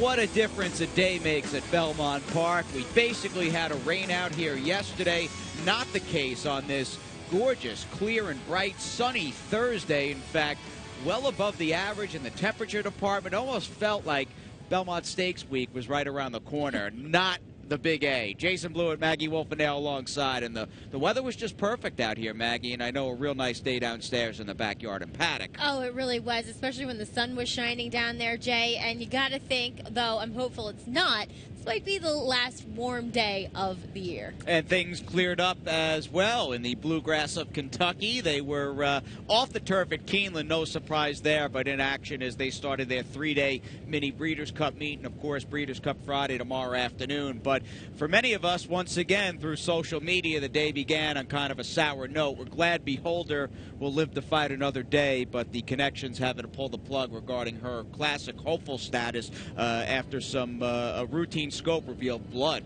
what a difference a day makes at Belmont Park. We basically had a rain out here yesterday. Not the case on this gorgeous, clear and bright, sunny Thursday. In fact, well above the average in the temperature department. Almost felt like Belmont Stakes Week was right around the corner. Not the Big A. Jason Blewitt, Maggie Wolfendale alongside, and the weather was just perfect out here, Maggie, and I know a real nice day downstairs in the backyard in Paddock. Oh, it really was, especially when the sun was shining down there, Jay, and you got to think, though I'm hopeful it's not, this might be the last warm day of the year. And things cleared up as well in the bluegrass of Kentucky. They were off the turf at Keeneland, no surprise there, but in action as they started their three-day mini Breeders' Cup meet, and of course Breeders' Cup Friday tomorrow afternoon. But for many of us, once again, through social media, the day began on kind of a sour note. We're glad Beholder will live to fight another day, but the connections having to pull the plug regarding her classic hopeful status after some a routine scope revealed blood.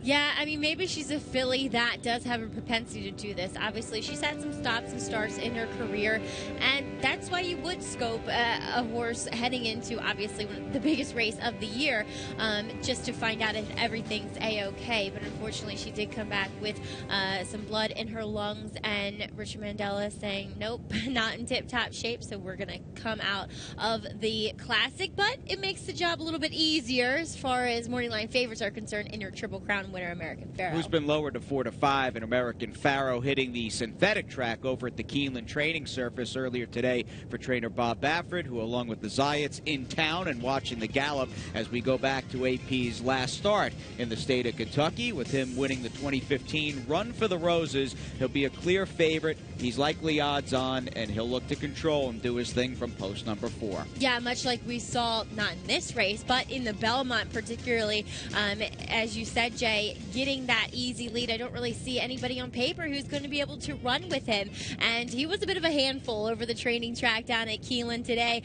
Yeah, I mean, maybe she's a filly that does have a propensity to do this. Obviously, she's had some stops and starts in her career, and that's why you would scope a horse heading into, obviously, the biggest race of the year, just to find out if everything's A-OK. But unfortunately, she did come back with some blood in her lungs, and Richard Mandela saying, nope, not in tip-top shape, so we're going to come out of the Classic. But it makes the job a little bit easier as far as morning line favorites are concerned in your Triple Crown winner, American Pharoah. Who's been lowered to 4-5, and American Pharoah hitting the synthetic track over at the Keeneland training surface earlier today for trainer Bob Baffert, who along with the Zayats in town and watching the gallop as we go back to AP's last start in the state of Kentucky. With him winning the 2015 Run for the Roses, he'll be a clear favorite. He's likely odds on, and he'll look to control and do his thing from post number 4. Yeah, much like we saw, not in this race, but in the Belmont particularly, as you said, Jay, getting that easy lead. I don't really see anybody on paper who's going to be able to run with him, and he was a bit of a handful over the training track down at Keeneland today.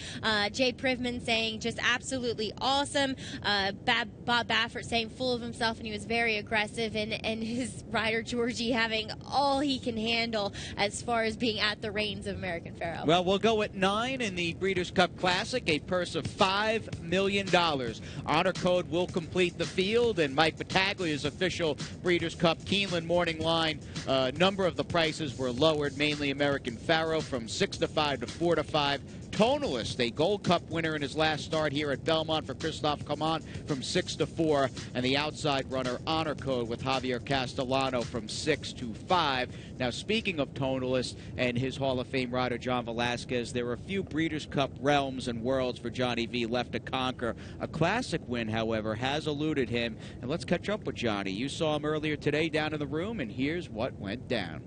Jay Privman saying just absolutely awesome. Bob Baffert saying full of himself, and he was very aggressive, and his rider Georgie having all he can handle as far as being at the reins of American Pharoah. Well, we'll go at 9 in the Breeders' Cup Classic, a purse of $5 million. Honor Code will complete the field, and Mike Battaglia's official Breeders' Cup Keeneland morning line. Number of the prices were lowered, mainly American Pharoah from 6-5 to 4-5. Tonalist, a Gold Cup winner in his last start here at Belmont for Christophe Command from 6-4, and the outside runner Honor Code with Javier Castellano from 6-5. Now, speaking of Tonalist and his Hall of Fame rider John Velasquez, there are a few Breeders' Cup realms and worlds for Johnny V left to conquer. A Classic win, however, has eluded him, and let's catch up with Johnny. You saw him earlier today down in the room, and here's what went down.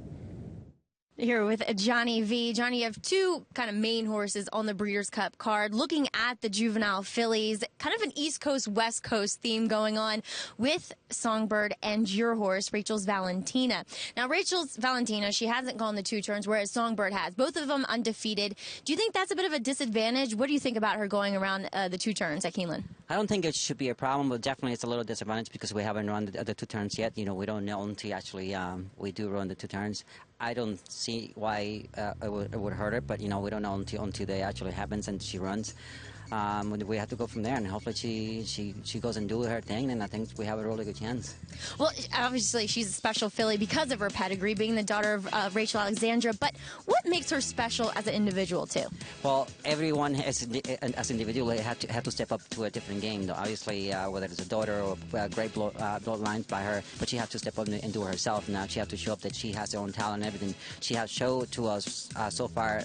Here with Johnny V. Johnny, you have two kind of main horses on the Breeders' Cup card. Looking at the juvenile fillies, kind of an East Coast, West Coast theme going on with Songbird and your horse, Rachel's Valentina. Now, Rachel's Valentina, she hasn't gone the 2 turns, whereas Songbird has. Both of them undefeated. Do you think that's a bit of a disadvantage? What do you think about her going around the 2 turns at Keeneland? I don't think it should be a problem, but definitely it's a little disadvantage because we haven't run the 2 turns yet. You know, we don't know until actually we do run the 2 turns. I don't see why it would hurt her, but, you know, we don't know until they actually happens and she runs. We have to go from there, and hopefully she goes and do her thing, and I think we have a really good chance. Well, obviously she's a special filly because of her pedigree, being the daughter of Rachel Alexandra, but what makes her special as an individual, too? Well, everyone as individual have to step up to a different game, though. Obviously, whether it's a daughter or great bloodlines by her, but she has to step up and do it herself. Now she has to show up that she has her own talent and everything. She has showed to us so far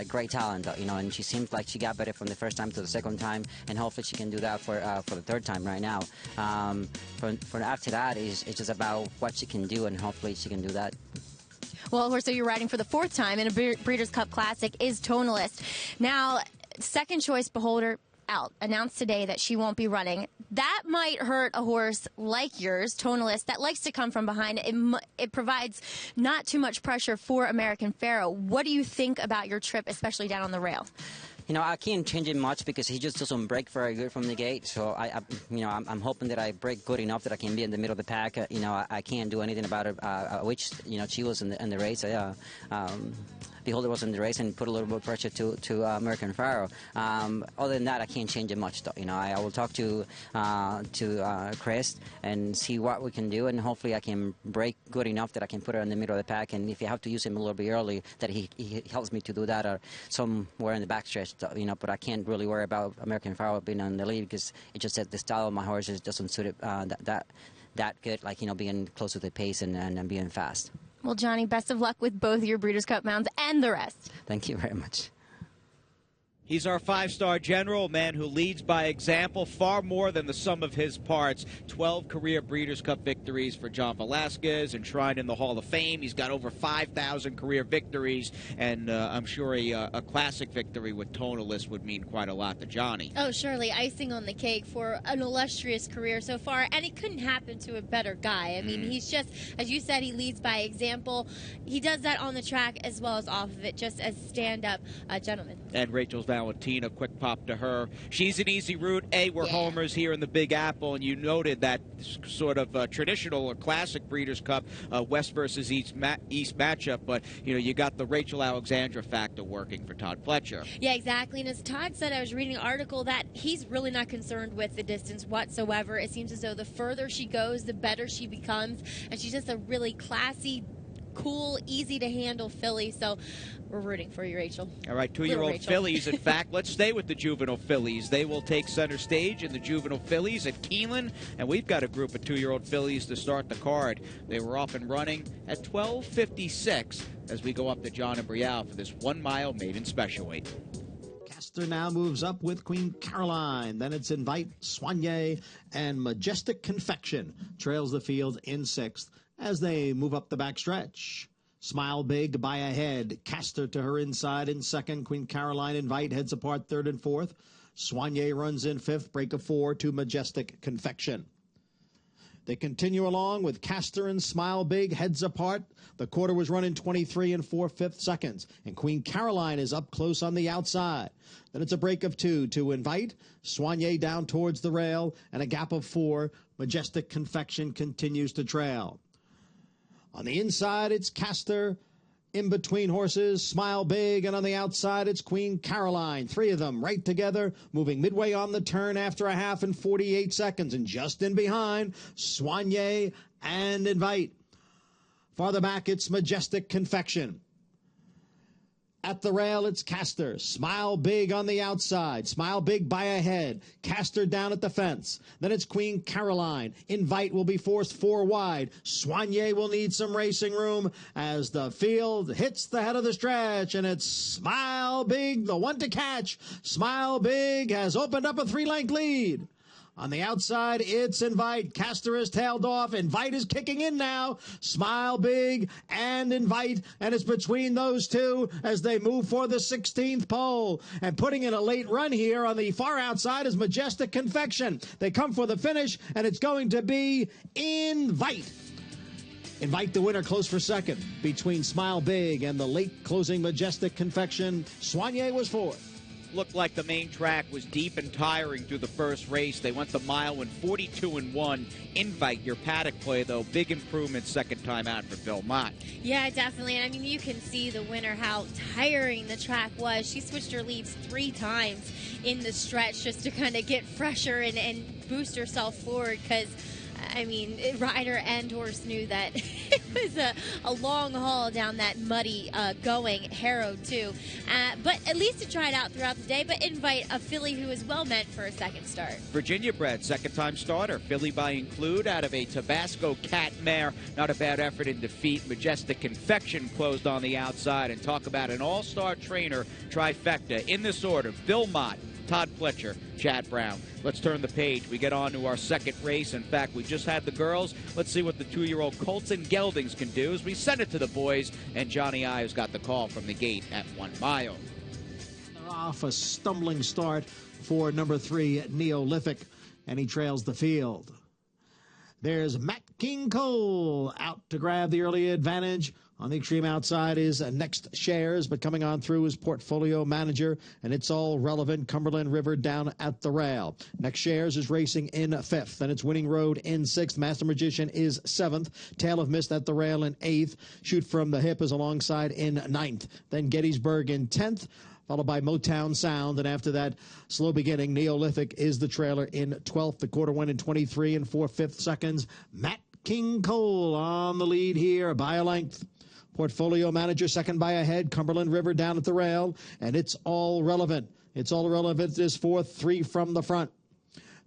great talent, you know, and she seems like she got better from the first time to the second time, and hopefully she can do that for the 3rd time right now. For after that, it's just about what she can do, and hopefully she can do that. Well, so you're riding for the 4th time in a Breeders' Cup Classic is Tonalist. Now, second choice Beholder out, announced today that she won't be running. That might hurt a horse like yours, Tonalist, that likes to come from behind. It provides not too much pressure for American Pharoah. What do you think about your trip, especially down on the rail? I can't change it much because he just doesn't break very good from the gate. So I'm hoping that I break good enough that I can be in the middle of the pack. I can't do anything about it. Which she was in the race. Beholder was in the race and put a little bit of pressure to American Pharaoh. Other than that, I can't change it much. Though. I will talk to Chris and see what we can do, and hopefully I can break good enough that I can put her in the middle of the pack. And if you have to use him a little bit early, that he helps me to do that, or somewhere in the backstretch. But I can't really worry about American Pharaoh being on the lead because it just that the style of my horses doesn't suit it that good. Like being close to the pace and being fast. Well, Johnny, best of luck with both your Breeders' Cup mounts and the rest. Thank you very much. He's our five-star general, a man who leads by example far more than the sum of his parts. 12 career Breeders' Cup victories for John Velasquez, enshrined in the Hall of Fame. He's got over 5,000 career victories, and I'm sure a classic victory with Tonalist would mean quite a lot to Johnny. Oh, surely icing on the cake for an illustrious career so far, and it couldn't happen to a better guy. I mean, he's just, as you said, he leads by example. He does that on the track as well as off of it, just as stand-up gentleman. And Rachel's Valentina, quick pop to her. She's an easy route. We're homers here in the Big Apple, and you noted that sort of traditional or classic Breeders' Cup West versus East matchup, but you got the Rachel Alexandra factor working for Todd Fletcher. Yeah, exactly. And as Todd said, I was reading an article that he's really not concerned with the distance whatsoever. It seems as though the further she goes, the better she becomes, and she's just a really classy, cool, easy to handle filly. So we're rooting for you, Rachel. All right, two-year-old fillies. In fact, let's stay with the juvenile fillies. They will take center stage in the juvenile fillies at Keeneland, and we've got a group of two-year-old fillies to start the card. They were off and running at 12:56 as we go up to John and Brielle for this 1 mile maiden special weight. Castor now moves up with Queen Caroline. Then it's Invite, Soigné, and Majestic Confection trails the field in sixth as they move up the backstretch. Smile Big by a head. Castor to her inside in second. Queen Caroline, Invite heads apart third and fourth. Soigné runs in fifth. Break of 4 to Majestic Confection. They continue along with Castor and Smile Big heads apart. The quarter was run in 23 and 4/5 seconds. And Queen Caroline is up close on the outside. Then it's a break of 2 to Invite. Soigné down towards the rail. And a gap of 4. Majestic Confection continues to trail. On the inside, it's Castor. In between horses, Smile Big, and on the outside, it's Queen Caroline. 3 of them right together, moving midway on the turn after a half and 48 seconds. And just in behind, Soigné and Invite. Farther back, it's Majestic Confection. At the rail, it's Castor. Smile Big on the outside. Smile Big by a head. Castor down at the fence. Then it's Queen Caroline. Invite will be forced 4 wide. Soigné will need some racing room as the field hits the head of the stretch. And it's Smile Big, the one to catch. Smile Big has opened up a 3-length lead. On the outside, it's Invite. Castor is tailed off. Invite is kicking in now. Smile Big and Invite. And it's between those two as they move for the 16th pole. And putting in a late run here on the far outside is Majestic Confection. They come for the finish, and it's going to be Invite. Invite the winner close for second between Smile Big and the late closing Majestic Confection. Soigné was fourth. Looked like the main track was deep and tiring through the first race. They went the mile in 42 and 1. Invite, your paddock play, though. Big improvement second time out for Belmont. Yeah, definitely. And I mean, you can see the winner, how tiring the track was. She switched her leads 3 times in the stretch just to kind of get fresher and boost herself forward because, I mean, rider and horse knew that it was a long haul down that muddy going, harrowed too. But at least it tried out throughout the day. But Invite, a filly who is well meant for a second start. Virginia bred, second-time starter. Filly by Include out of a Tabasco Cat mare. Not a bad effort in defeat. Majestic Confection closed on the outside. And talk about an all-star trainer trifecta in this order. Belmont, Todd Fletcher, Chad Brown. Let's turn the page. We get on to our second race. In fact, we just had the girls. Let's see what the 2-year-old Colton Geldings can do as we send it to the boys. And Johnny Ives got the call from the gate at 1 mile. Off a stumbling start for number 3, Neolithic, and he trails the field. There's Matt King Cole out to grab the early advantage On the extreme outside is Next Shares, but coming on through is Portfolio Manager, and it's all relevant. Cumberland River down at the rail. Next Shares is racing in 5th, then it's Winning Road in 6th. Master Magician is 7th. Tail of Mist at the rail in 8th. Shoot from the Hip is alongside in 9th. Then Gettysburg in 10th. Followed by Motown Sound, and after that, slow beginning, Neolithic is the trailer in 12th. The quarter went in 23 and 4/5 seconds. Matt King Cole on the lead here by a length. Portfolio Manager second by a head. Cumberland River down at the rail, and it's all relevant. It's all relevant is 4th, 3 from the front.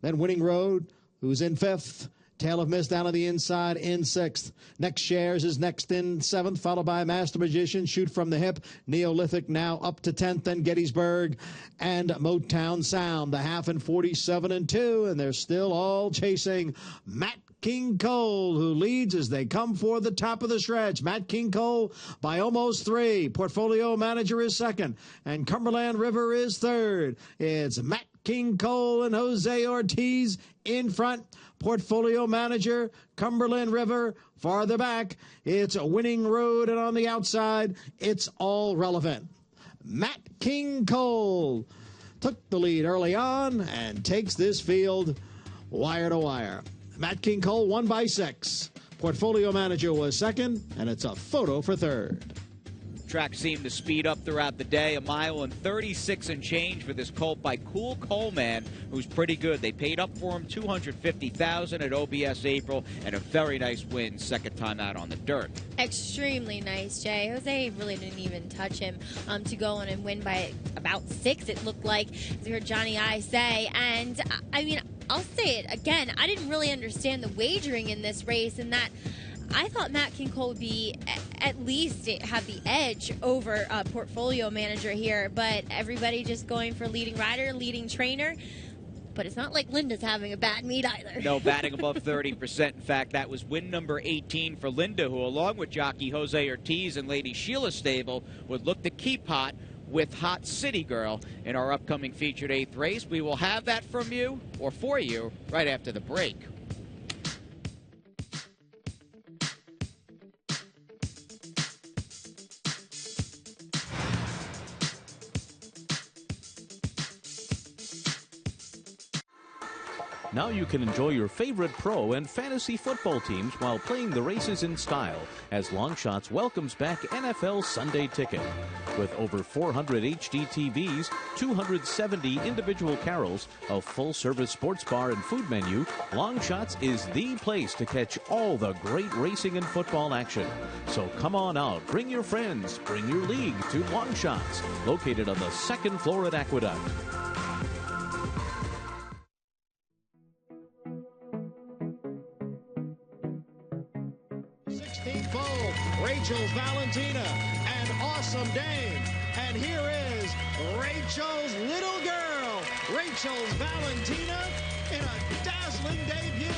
Then Winning Road, who's in 5th. Tail of Mist down on the inside in 6th. Next Shares is next in 7th, followed by Master Magician. Shoot from the Hip. Neolithic now up to 10th. Then Gettysburg and Motown Sound. The half in 47 and 2, and they're still all chasing Matt King Cole, who leads as they come for the top of the stretch. Matt King Cole by almost 3. Portfolio Manager is second, and Cumberland River is third. It's Matt King Cole and Jose Ortiz in front. Portfolio Manager, Cumberland River farther back. It's a Winning Road, and on the outside, it's all relevant. Matt King Cole took the lead early on and takes this field wire to wire. Matt King Cole won by 6. Portfolio Manager was second, and it's a photo for third. Track seemed to speed up throughout the day. 1 mile and 36 and change for this colt by Cool Coleman, who's pretty good. They paid up for him $250,000 at OBS April, and a very nice win second time out on the dirt. Extremely nice, Jay. Jose really didn't even touch him to go on and win by about 6, it looked like, as you heard Johnny I say. And, I mean, I'll say it again. I didn't really understand the wagering in this race, and that I thought Matt King Cole would be at least have the edge over Portfolio Manager here, but everybody just going for leading rider, leading trainer. But it's not like Linda's having a bad meet either. No, batting above 30%. In fact, that was win number 18 for Linda, who, along with jockey Jose Ortiz and Lady Sheila Stable, would look to keep hot with Hot City Girl in our upcoming featured 8th race. We will have that from you, or for you, right after the break. Now you can enjoy your favorite pro and fantasy football teams while playing the races in style, as Longshots welcomes back NFL Sunday Ticket. With over 400 HD TVs, 270 individual carols, a full-service sports bar and food menu, Longshots is the place to catch all the great racing and football action. So come on out, bring your friends, bring your league to Longshots, located on the 2nd floor at Aqueduct. Rachel's Valentina, an awesome dame. And here is Rachel's little girl, Rachel's Valentina, in a dazzling debut.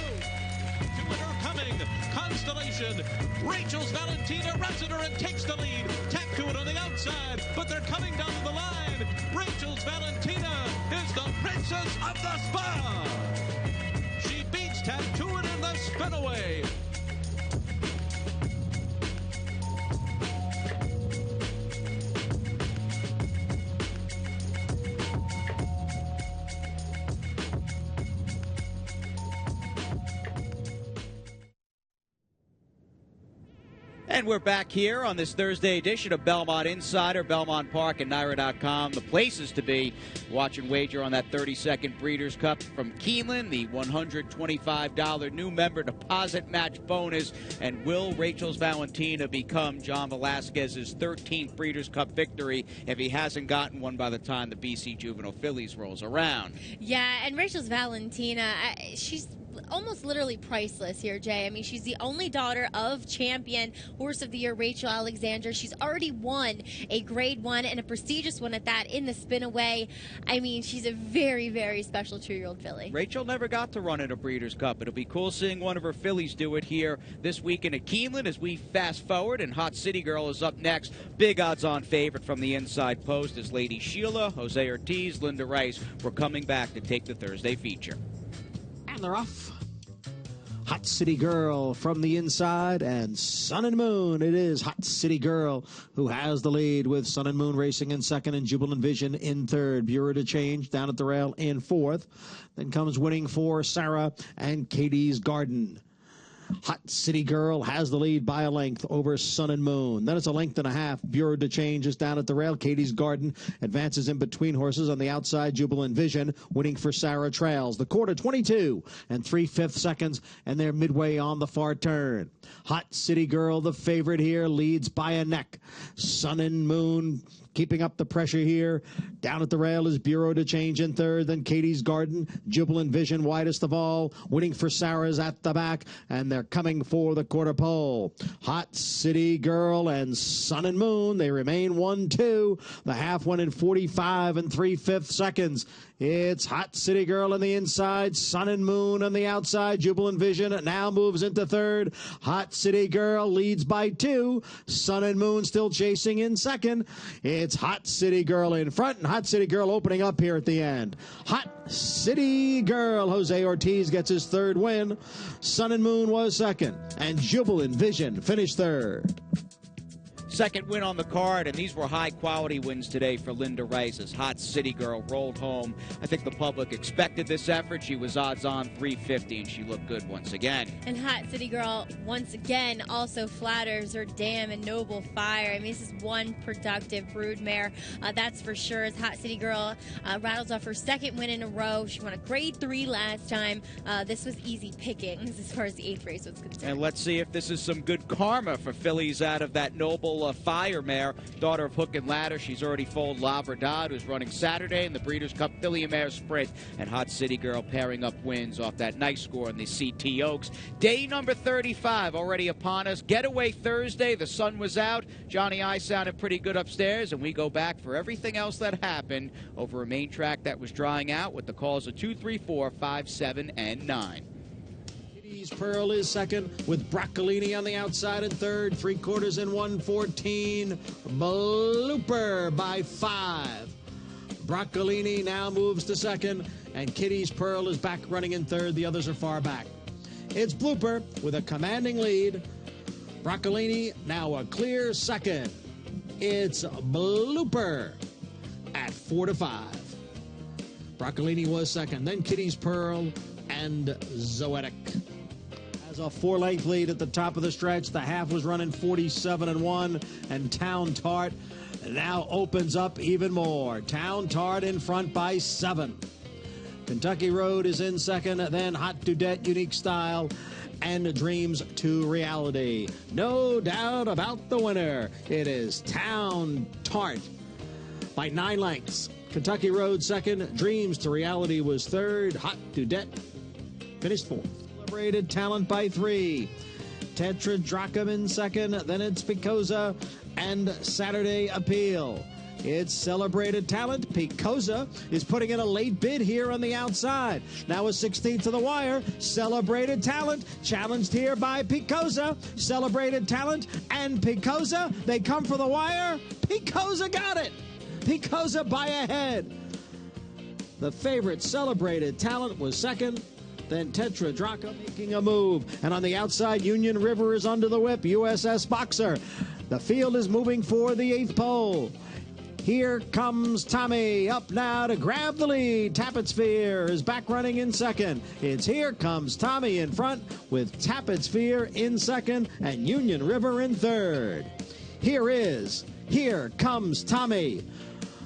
To winner coming, Constellation. Rachel's Valentina runs at her and takes the lead. Tattoo-It on the outside, but they're coming down the line. Rachel's Valentina is the princess of the spa. She beats Tattoo-It in the spinaway. And we're back here on this Thursday edition of Belmont Insider, Belmont Park, and Naira.com. The places to be. Watch and wager on that 32nd Breeders' Cup from Keeneland, the $125 new member deposit match bonus. And will Rachel's Valentina become John Velasquez's 13th Breeders' Cup victory if he hasn't gotten one by the time the BC Juvenile Fillies rolls around? Yeah, and Rachel's Valentina, she's almost literally priceless here, Jay. I mean, she's the only daughter of champion Horse of the Year Rachel Alexander. She's already won a Grade 1 and a prestigious one at that in the spin-away. I mean, she's a very, very special 2-year-old filly. Rachel never got to run in a Breeders' Cup. It'll be cool seeing one of her fillies do it here this weekend at Keeneland as we fast forward, and Hot City Girl is up next. Big odds-on favorite from the inside post is Lady Sheila, Jose Ortiz, Linda Rice. We're coming back to take the Thursday feature. And they're off. Hot City Girl from the inside, and Sun and Moon. It is Hot City Girl who has the lead, with Sun and Moon racing in second and Jubilant Vision in third. Bureau de Change down at the rail in fourth. Then comes winning for Sarah and Katie's Garden. Hot City Girl has the lead by a length over Sun and Moon. Then it's a length and a half. Bureau de Change is down at the rail. Katie's Garden advances in between horses on the outside. Jubilant Vision winning for Sarah trails. The quarter 22 and 3/5 seconds, and they're midway on the far turn. Hot City Girl, the favorite here, leads by a neck. Sun and Moon keeping up the pressure here. Down at the rail is Bureau de Change in third, then Katie's Garden. Jubilant Vision widest of all. Winning for Sarah's at the back, and they're coming for the quarter pole. Hot City Girl and Sun and Moon, they remain 1-2. The half went in 45 and 3/5 seconds. It's Hot City Girl on the inside, Sun and Moon on the outside. Jubilant Vision now moves into third. Hot City Girl leads by 2. Sun and Moon still chasing in second. It's Hot City Girl in front, and Hot City Girl opening up here at the end. Hot City Girl, Jose Ortiz gets his third win. Sun and Moon was second, and Jubilant Vision finished third. Second win on the card, and these were high-quality wins today for Linda Rice as Hot City Girl rolled home. I think the public expected this effort. She was odds-on 350, and she looked good once again. And Hot City Girl, once again, also flatters her dam and noble fire. I mean, this is one productive broodmare, that's for sure. As Hot City Girl rattles off her second win in a row. She won a grade 3 last time. This was easy pickings as far as the 8th race was concerned. And let's see if this is some good karma for fillies out of that noble fire mare, daughter of Hook and Ladder. She's already foaled La Verdad, who's running Saturday in the Breeders' Cup Filly Mare Sprint, and Hot City Girl pairing up wins off that nice score in the CT Oaks. Day number 35 already upon us. Getaway Thursday. The sun was out. Johnny I sounded pretty good upstairs, and we go back for everything else that happened over a main track that was drying out with the calls of 2, 3, 4, 5, 7, and 9. Pearl is second, with Broccolini on the outside in third. 3/4 and 1:14. Blooper by 5. Broccolini now moves to second, and Kitty's Pearl is back running in third. The others are far back. It's Blooper with a commanding lead. Broccolini now a clear second. It's Blooper at 4-5. Broccolini was second, then Kitty's Pearl and Zoetic. A 4-length lead at the top of the stretch. The half was running 47 and 1, and Town Tart now opens up even more. Town Tart in front by 7. Kentucky Road is in second, then Hot Dudette, Unique Style, and Dreams to Reality. No doubt about the winner. It is Town Tart by 9 lengths. Kentucky Road second, Dreams to Reality was third, Hot Dudette finished fourth. Celebrated Talent by 3. Tetradrachum in second, then it's Picosa and Saturday Appeal. It's Celebrated Talent. Picosa is putting in a late bid here on the outside. Now a 16th to the wire. Celebrated Talent challenged here by Picosa. Celebrated Talent and Picosa, they come for the wire. Picosa got it. Picosa by a head. The favorite Celebrated Talent was second. Then Tetradrachum making a move. And on the outside, Union River is under the whip. USS Boxer. The field is moving for the 8th pole. Here comes Tommy up now to grab the lead. Tappet Sphere is back running in second. It's Here Comes Tommy in front with Tappet Sphere in second and Union River in third. Here Comes Tommy.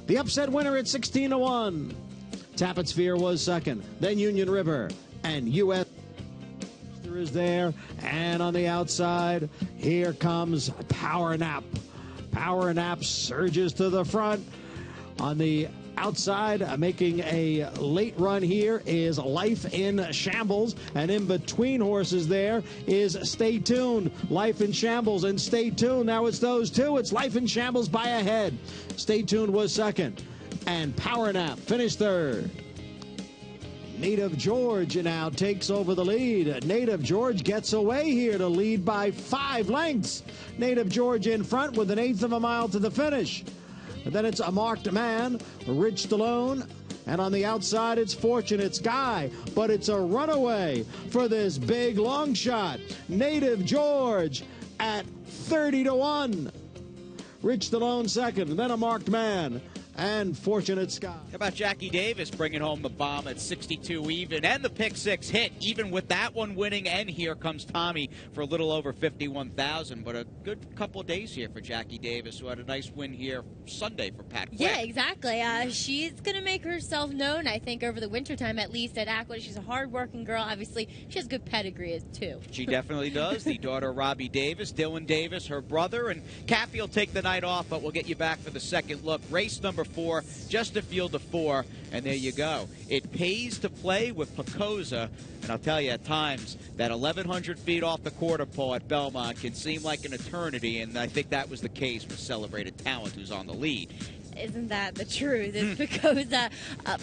The upset winner at 16 to 1. Tappet Sphere was second. Then Union River. And U.S. is there. And on the outside, here comes Power Nap. Power Nap surges to the front. On the outside, making a late run here is Life in Shambles. And in between horses there is Stay Tuned. Life in Shambles and Stay Tuned. Now it's those two. It's Life in Shambles by a head. Stay Tuned was second. And Power Nap finished third. Native George now takes over the lead. Native George gets away here to lead by 5 lengths. Native George in front with 1/8 of a mile to the finish. And then it's A Marked Man, Rich Stallone, And on the outside, it's Fortunate Sky, but it's a runaway for this big long shot. Native George at 30-1. Rich Stallone second, then a Marked Man, and Fortunate Sky. How about Jackie Davis bringing home the bomb at 62 even, and the pick six hit, even with that one winning, and here comes Tommy for a little over 51,000. But a good couple of days here for Jackie Davis, who had a nice win here Sunday for Pat Quinn. Yeah, exactly. She's going to make herself known, I think, over the wintertime, at least at Ackwood. She's a hard-working girl. Obviously, she has good pedigree, too. She definitely does. The daughter of Robbie Davis, Dylan Davis, her brother, and Cappy will take the night off, but we'll get you back for the second look. Race number 4, just a field of 4, and there you go. It pays to play with Picosa, and I'll tell you, at times, that 1,100 feet off the quarter pole at Belmont can seem like an eternity, and I think that was the case for Celebrated Talent, who's on the lead. Isn't that the truth? It's because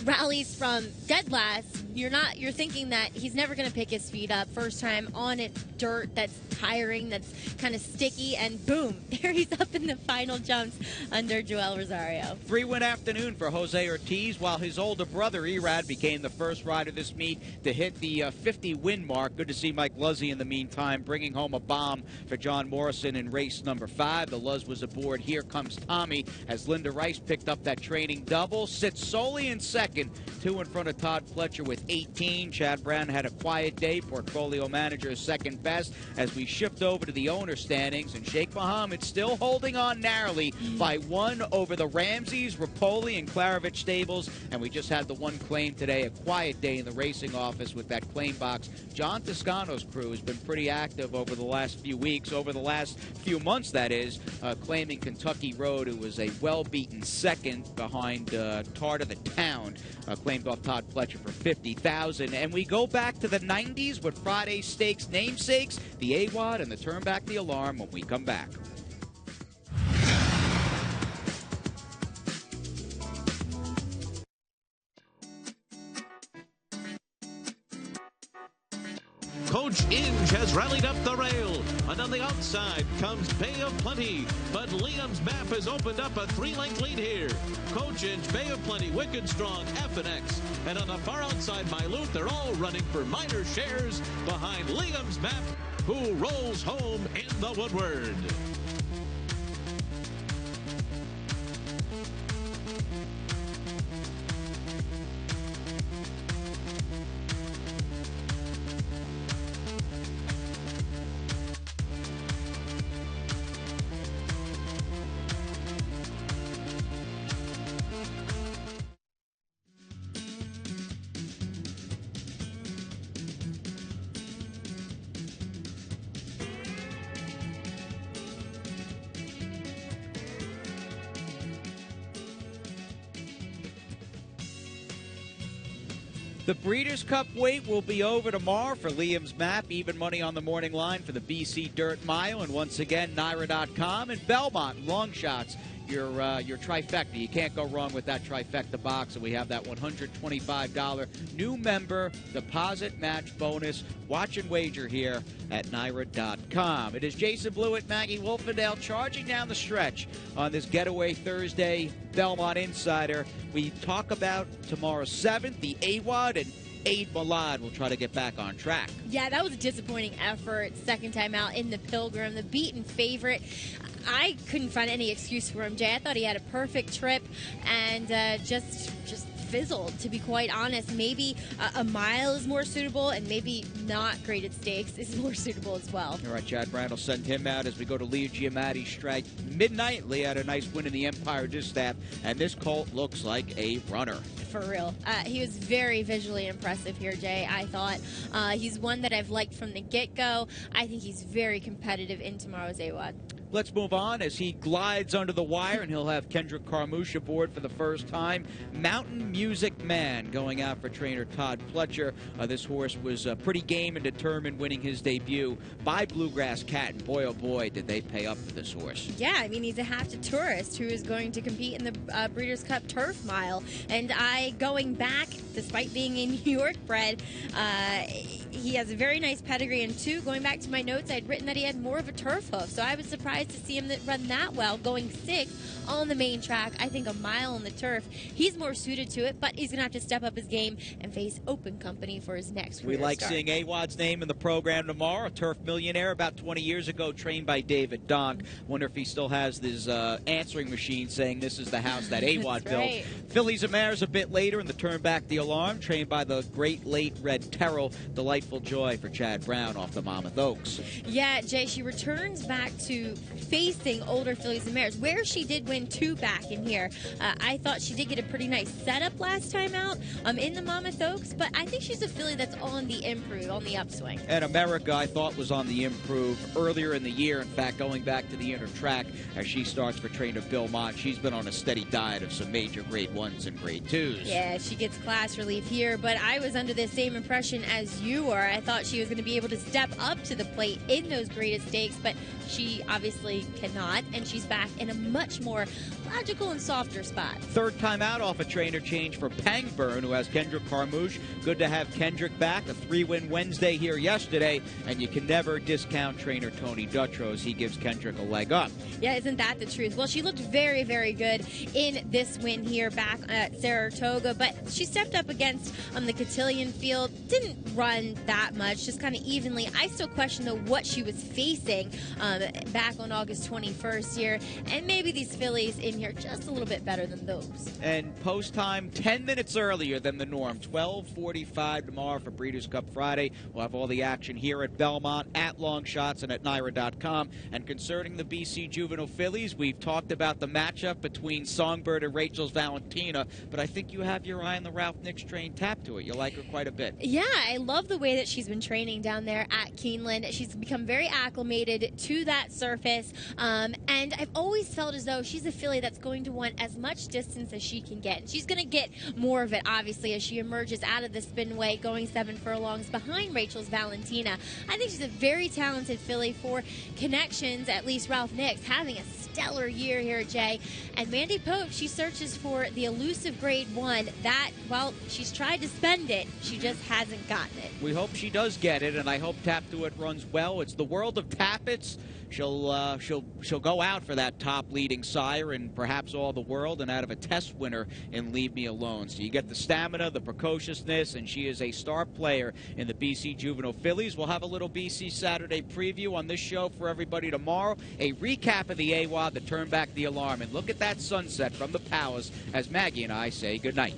rallies from dead last. You're thinking that he's never going to pick his feet up. First time on it, dirt that's tiring, that's kind of sticky, and boom, there he's up in the final jumps under Joel Rosario. 3-win afternoon for Jose Ortiz, while his older brother Erad became the first rider this meet to hit the 50-win mark. Good to see Mike Luzzy in the meantime, bringing home a bomb for John Morrison in race number 5. The Luz was aboard. Here comes Tommy as Linda Rice picked up that training double, sits solely in second, 2 in front of Todd Fletcher with 18. Chad Brown had a quiet day, portfolio manager second best. As we shift over to the owner standings, and Sheikh Mohammed still holding on narrowly by 1 over the Ramseys, Rapoli, and Klarovich stables. And we just had the one claim today, a quiet day in the racing office with that claim box. John Toscano's crew has been pretty active over the last few weeks, over the last few months, that is, claiming Kentucky Road, who was a well-beaten second behind Tartar the Town, claimed off Todd Fletcher for 50,000. And we go back to the 90s with Friday Stakes namesakes, the AWOD, and the Turn Back the Alarm when we come back. Coach Inge has rallied up the rail, and on the outside comes Bay of Plenty, but Liam's Map has opened up a 3-length lead here. Coach Inge, Bay of Plenty, Wicked Strong, F&X, and on the far outside, Milut, they're all running for minor shares behind Liam's Map, who rolls home in the Woodward. The Breeders' Cup wait will be over tomorrow for Liam's Map. Even money on the morning line for the BC Dirt Mile. And once again, NYRA.com and Belmont Long Shots. Your trifecta. You can't go wrong with that trifecta box. And we have that $125 new member deposit match bonus. Watch and wager here at NYRA.com. It is Jason Blewitt, Maggie Wolfendale charging down the stretch on this Getaway Thursday Belmont Insider. We talk about tomorrow 7th, the AWOD, and Aid Malad will try to get back on track. Yeah, that was a disappointing effort. Second time out in the Pilgrim, the beaten favorite. I couldn't find any excuse for him, Jay. I thought he had a perfect trip and just fizzled, to be quite honest. Maybe a mile is more suitable, and maybe not graded stakes is more suitable as well. All right, Chad Brown will send him out as we go to Leo Giamatti's strike midnight. Lee had a nice win in the Empire Distaff, and this colt looks like a runner. For real. He was very visually impressive here, Jay. I thought he's one that I've liked from the get-go. I think he's very competitive in tomorrow's AWOD. Let's move on as he glides under the wire, and he'll have Kendrick Carmouche aboard for the first time. Mountain Music Man going out for trainer Todd Fletcher. This horse was pretty game and determined, winning his debut by Bluegrass Cat, and boy, oh boy, did they pay up for this horse. Yeah, I mean, he's a half-to tourist who is going to compete in the Breeders' Cup Turf Mile. And going back, despite being a New York bred, he has a very nice pedigree. And 2, going back to my notes, I'd written that he had more of a turf hoof. So I was surprised surprised to see him run that well, going 6th on the main track. I think a mile on the turf. He's more suited to it, but he's going to have to step up his game and face open company for his next career We like start. seeing AWOD's name in the program tomorrow. A turf millionaire about 20 years ago, trained by David Donk. Wonder if he still has his answering machine saying this is the house that AWOD built. Right. Fillies and Mares a bit later in the Turn Back the Alarm, trained by the great late Red Terrell. Delightful joy for Chad Brown off the Monmouth Oaks. Yeah, Jay, she returns back to facing older fillies and mares, where she did win 2 back in here. I thought she did get a pretty nice setup last time out in the Monmouth Oaks, but I think she's a filly that's on the improve, on the upswing. And America, I thought, was on the improve earlier in the year. In fact, going back to the inner track as she starts for trainer Belmont, she's been on a steady diet of some major grade 1s and grade 2s. Yeah, she gets class relief here, but I was under the same impression as you were. I thought she was going to be able to step up to the plate in those graded stakes, but she obviously cannot, and she's back in a much more logical and softer spot. Third time out off a trainer change for Pangburn, who has Kendrick Carmouche. Good to have Kendrick back. A 3-win Wednesday here yesterday, and you can never discount trainer Tony Dutrow. He gives Kendrick a leg up. Yeah, isn't that the truth? Well, she looked very, very good in this win here back at Saratoga, but she stepped up against the Cotillion field. Didn't run that much, just kind of evenly. I still question, though, what she was facing back on August 21st here, and maybe these fillies in here just a little bit better than those. And post time 10 minutes earlier than the norm. 12:45 tomorrow for Breeders' Cup Friday. We'll have all the action here at Belmont, at Longshots, and at NYRA.com. And concerning the BC Juvenile Fillies, we've talked about the matchup between Songbird and Rachel's Valentina, but I think you have your eye on the Ralph Nix train tap to it. You like her quite a bit. Yeah, I love the way that she's been training down there at Keeneland. She's become very acclimated to that surface, and I've always felt as though she's a filly that's going to want as much distance as she can get. And she's going to get more of it, obviously, as she emerges out of the spinway, going 7 furlongs behind Rachel's Valentina. I think she's a very talented filly for connections, at least Ralph Nix, having a stellar year here, Jay. And Mandy Pope, she searches for the elusive grade 1 that, well, she's tried to spend it, she just hasn't gotten it. We hope she does get it, and I hope Tap to It runs well. It's the world of Tappets. She'll go out for that top leading sire and perhaps all the world, and out of a test winner in Leave Me Alone. So you get the stamina, the precociousness, and she is a star player in the BC Juvenile Fillies. We'll have a little BC Saturday preview on this show for everybody tomorrow. A recap of the AWOD, the Turn Back the Alarm, and look at that sunset from the palace as Maggie and I say goodnight.